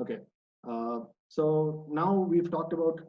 Okay, so now we've talked about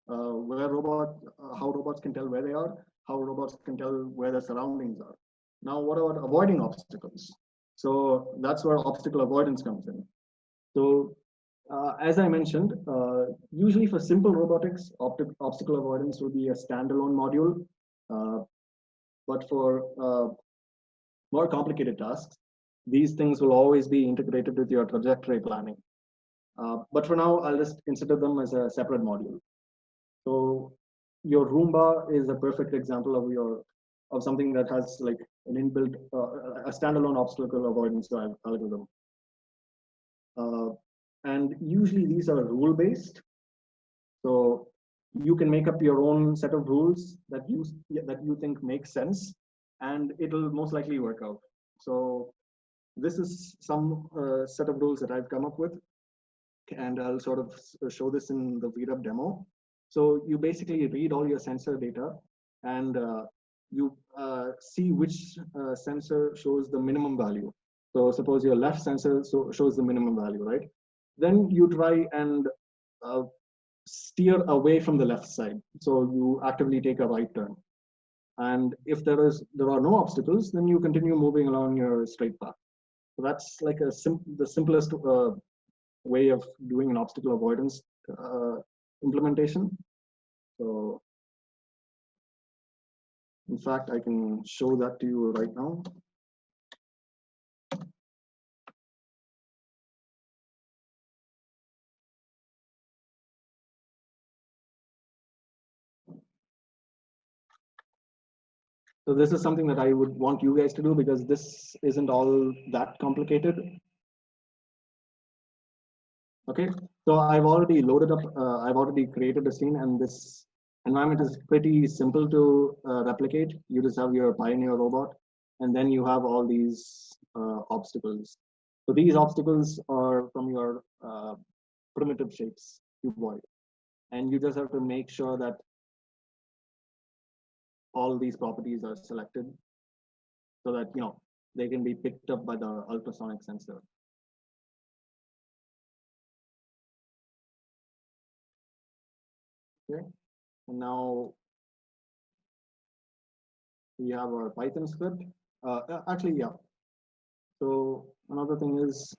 how robots can tell where they are, how robots can tell where their surroundings are. Now, what about avoiding obstacles? So that's where obstacle avoidance comes in. So, as I mentioned, usually for simple robotics, obstacle avoidance will be a standalone module. Uh, but for more complicated tasks, these things will always be integrated with your trajectory planning. But for now, I'll just consider them as a separate module. So your Roomba is a perfect example of something that has like an inbuilt a standalone obstacle avoidance algorithm. And usually these are rule based. So you can make up your own set of rules that you think make sense, and it'll most likely work out. So this is some set of rules that I've come up with, and I'll sort of show this in the VRUB demo. So you basically read all your sensor data, and you see which sensor shows the minimum value. So suppose your left sensor shows the minimum value, right? Then you try and steer away from the left side. So you actively take a right turn. And if there are no obstacles, then you continue moving along your straight path. So that's like the simplest way of doing an obstacle avoidance implementation. So in fact, I can show that to you right now. So this is something that I would want you guys to do because this isn't all that complicated. Okay, so I've already loaded up, I've already created a scene, and this environment is pretty simple to replicate. You just have your Pioneer robot, and then you have all these obstacles. So these obstacles are from your primitive shapes, cuboid, and you just have to make sure that all these properties are selected so that they can be picked up by the ultrasonic sensor. Okay, and now we have our Python script. Actually, yeah. So another thing is,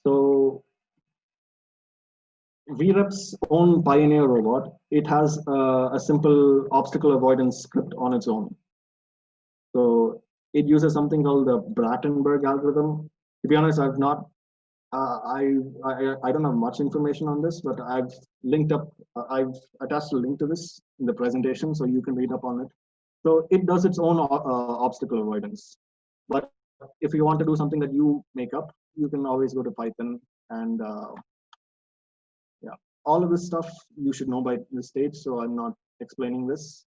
so VREP's own Pioneer robot, it has a simple obstacle avoidance script on its own. So it uses something called the Brattenberg algorithm. To be honest, I've not, I don't have much information on this, but I've linked up, I've attached a link to this in the presentation, so you can read up on it. So it does its own obstacle avoidance. But if you want to do something that you make up, you can always go to Python, and yeah, all of this stuff you should know by this stage, so I'm not explaining this.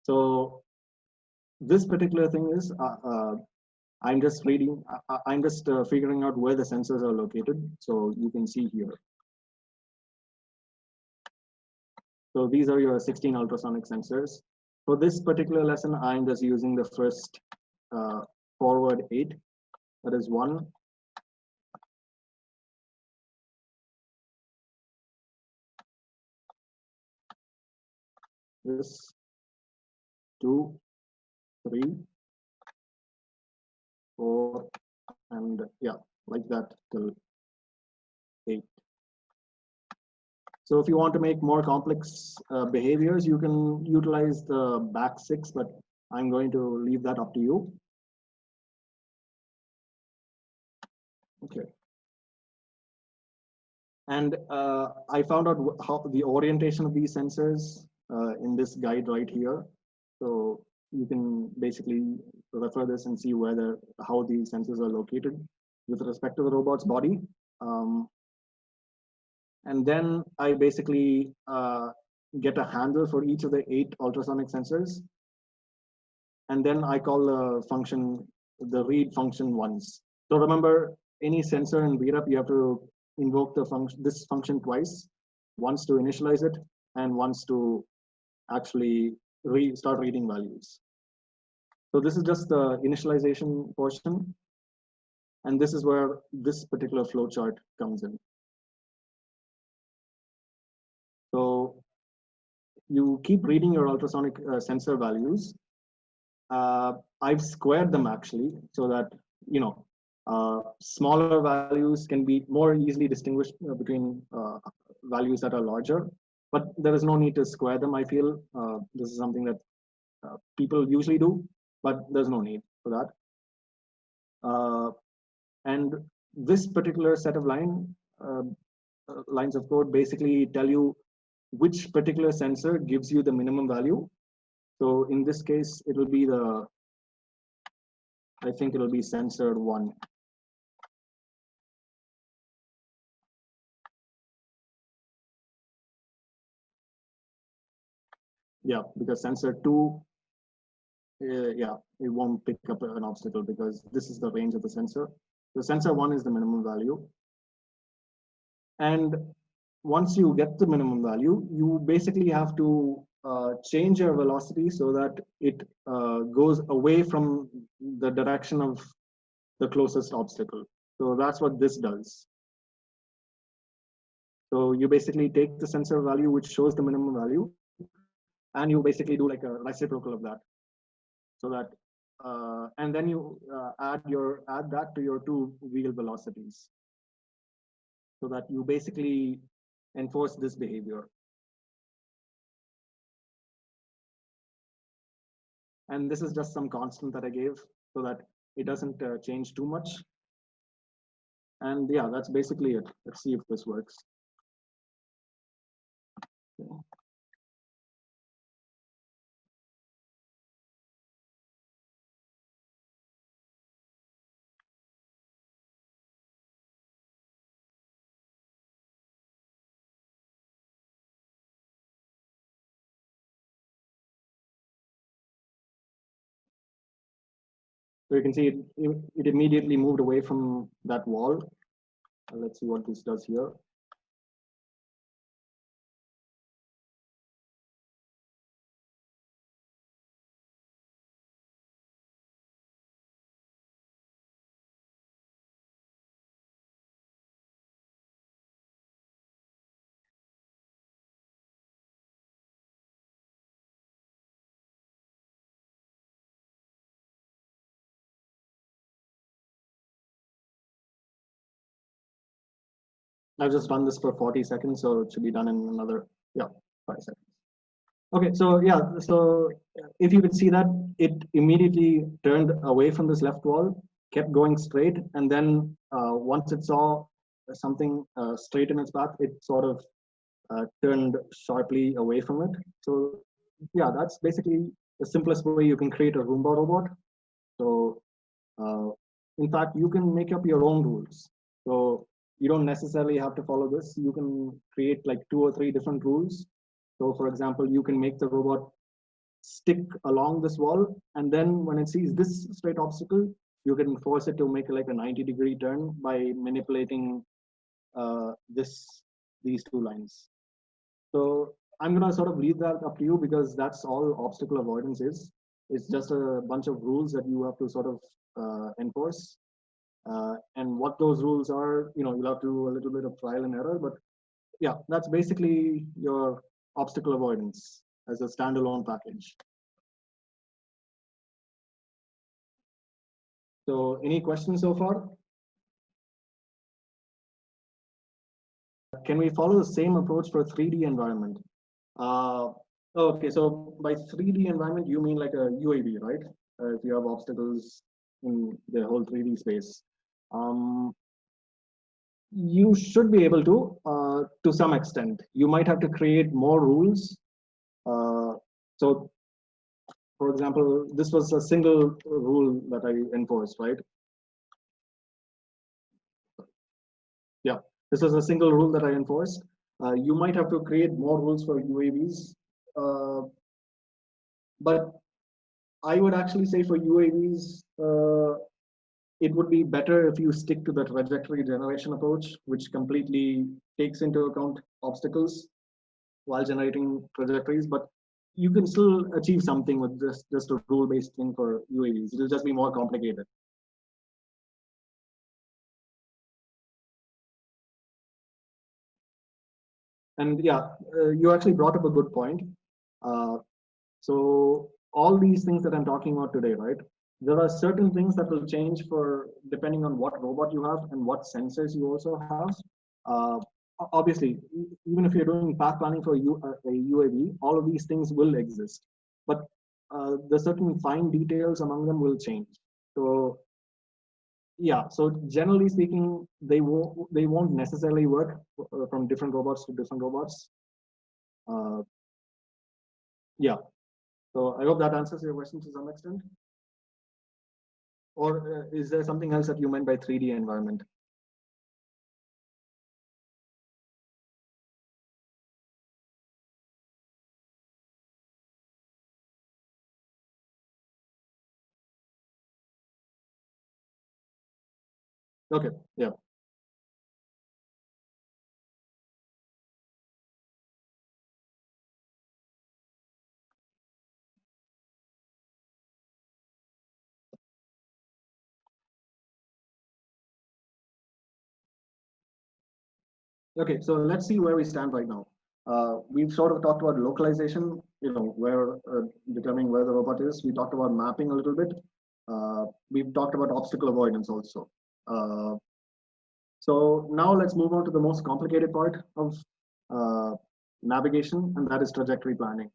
So this particular thing is, I'm just reading, I'm just figuring out where the sensors are located. So you can see here. So these are your 16 ultrasonic sensors. For this particular lesson, I'm just using the first forward 8. That is 1. This 2, 3, 4, and yeah, like that till 8. So if you want to make more complex behaviors, you can utilize the back 6, but I'm going to leave that up to you. Okay. And I found out how the orientation of these sensors in this guide right here. So you can basically refer this and see how these sensors are located with respect to the robot's body. And then I basically get a handle for each of the 8 ultrasonic sensors. And then I call the function, the read function once. So remember, any sensor in VREP, you have to invoke the function, this function twice, once to initialize it and once to actually start reading values. So this is just the initialization portion. And this is where this particular flowchart comes in. So you keep reading your ultrasonic sensor values. I've squared them actually so that, you know, smaller values can be more easily distinguished between values that are larger, but there is no need to square them. I feel this is something that people usually do, but there's no need for that. And this particular set of lines of code basically tell you which particular sensor gives you the minimum value. So in this case, it will be I think it'll be sensor 1. Yeah, because sensor 2, yeah, it won't pick up an obstacle because this is the range of the sensor. So sensor 1 is the minimum value. And once you get the minimum value, you basically have to change your velocity so that it goes away from the direction of the closest obstacle. So that's what this does. So you basically take the sensor value, which shows the minimum value, and you basically do like a reciprocal of that. So that, and then you add that to your two wheel velocities. So that you basically enforce this behavior. And this is just some constant that I gave so that it doesn't change too much. And yeah, that's basically it. Let's see if this works. Yeah. So you can see it immediately moved away from that wall. Let's see what this does here. I've just run this for 40 seconds, so it should be done in another, yeah, 5 seconds. Okay, so yeah, so if you could see that it immediately turned away from this left wall, kept going straight, and then once it saw something straight in its path, it sort of turned sharply away from it. So yeah, that's basically the simplest way you can create a Roomba robot. So in fact, you can make up your own rules. So you don't necessarily have to follow this. You can create like 2 or 3 different rules. So for example, you can make the robot stick along this wall, and then when it sees this straight obstacle, you can force it to make like a 90-degree turn by manipulating these 2 lines. So I'm gonna sort of leave that up to you because that's all obstacle avoidance is. It's just a bunch of rules that you have to sort of enforce. And what those rules are, you know, you'll have to do a little bit of trial and error, but yeah, that's basically your obstacle avoidance as a standalone package. So any questions so far? Can we follow the same approach for 3D environment? Okay, so by 3D environment, you mean like a UAV, right? If you have obstacles in the whole 3D space. You should be able to some extent. You might have to create more rules. So, for example, this was a single rule that I enforced, right? Yeah, this was a single rule that I enforced. You might have to create more rules for UAVs, but I would actually say for UAVs, it would be better if you stick to the trajectory generation approach, which completely takes into account obstacles while generating trajectories. But you can still achieve something with just a rule-based thing for UAVs. It'll just be more complicated. And yeah, you actually brought up a good point. Uh, so all these things that I'm talking about today, right? There are certain things that will change for depending on what robot you have and what sensors you also have. Uh, Obviously, even if you're doing path planning for a UAV, all of these things will exist, but the certain fine details among them will change. So yeah, so generally speaking, they won't necessarily work from different robots to different robots. Uh, yeah, so I hope that answers your question to some extent. Or is there something else that you meant by 3D environment? Okay, yeah. Okay, so let's see where we stand right now. We've sort of talked about localization, where determining where the robot is. We talked about mapping a little bit. We've talked about obstacle avoidance also. Uh, so now let's move on to the most complicated part of uh, navigation, and that is trajectory planning.